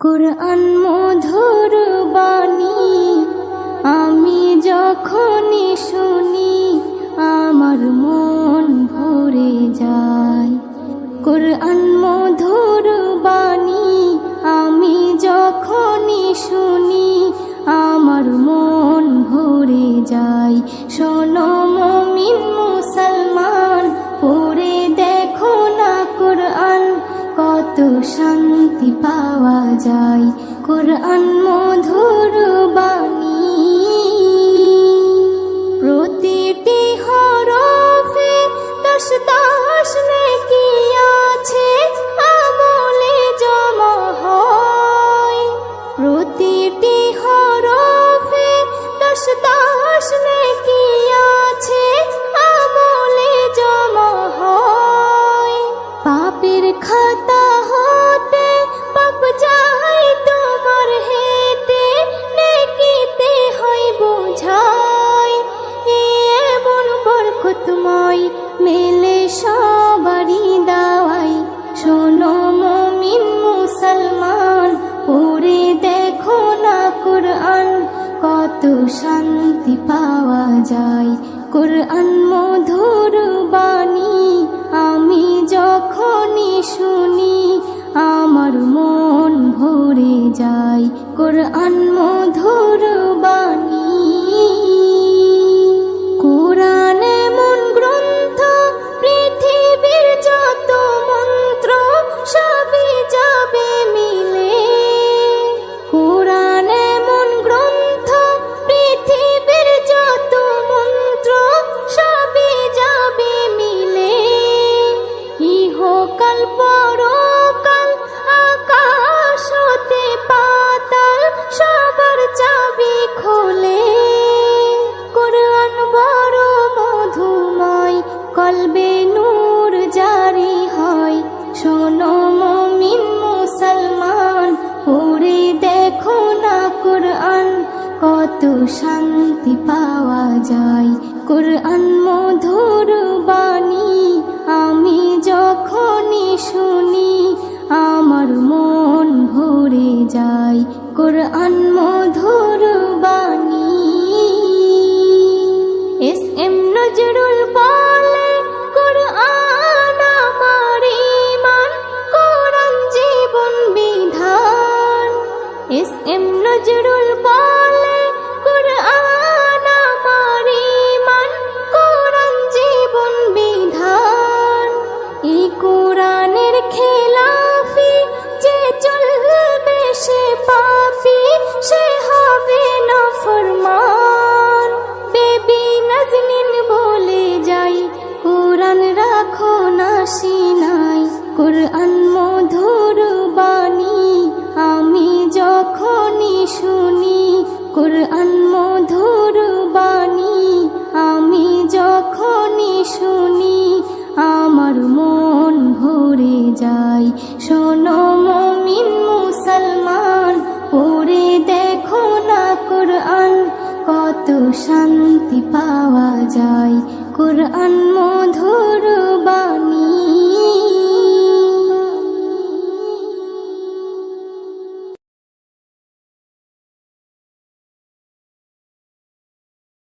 কুরআন মধুর বাণী আমি যখনই শুনি আমার মন ভরে যায়। কুরআন মধুর বাণী আমি যখনই শুনি আমার মন ভরে যায়। শোনো মুমিন মুসলমান, পড়ে দেখো না কুরআন, কত শান্তি পাওয়া যায়। কুরআন মধুর বাণী প্রতিটি হরফে দশ দশ নেকি আছে, আমলে জমা হয়। প্রতিটি হরফে দশ দশ নেকি আছে, আমলে জমা হয়। পাপের খাতা হতে পাপ যায় তোমার হেতে, নেকিতে হয় বোঝাই। এমন বরকতময় মেলে সবারই দাওয়াই। শোনো মুমিন মুসলমান, পড়ে দেখো না কুরআন, কত শান্তি পাওয়া যায়। কুরআন মধুর বাণী আমি যখনই শুনি আমার মন ভরে যায়। কুরআন মধুর বাণী কুরআন এমন গ্রন্থ, পৃথিবীর যত মন্ত্র সবই যাবে মিলে। কুরআন এমন গ্রন্থ, পৃথিবীর যত মন্ত্র সবই যাবে মিলে। ইহকাল পরকাল আকাশ হতে পাতাল সবার চাবি খোলে। কুরআন বড় মধুময়, কলবে নূর জারি হয়। শোনো মুমিন মুসলমান, পড়ে দেখো না কুরআন, কত শান্তি পাওয়া যায়। কুরআন মধুর বাণী আমি যখনই শুনি আমার মন ভরে যায়। কুরআন মধুর বাণী এস এম নজরুল বলে, কুরআন আমার ঈমান, কুরআন জীবন বিধান। এস এম নজরুল বলে, কুরআন আমার ঈমান, কুরআন জীবন বিধান। এই কুরআনের খেলাফি যে চলবে সে পাপী, সে হবে নাফরমান। বেবি নাজনীন বলে যাই, কুরআন রাখো না সিনায়। কুরআন মধুর বাণী আমি যখনই শুনি, কুরআন মধুর বাণী আমি যখনই শুনি আমার মন ভরে যায়। শোনো মুমিন মুসলমান, পড়ে দেখো না কুরআন, কত শান্তি পাওয়া যায়। কুরআন মধুর বাণী।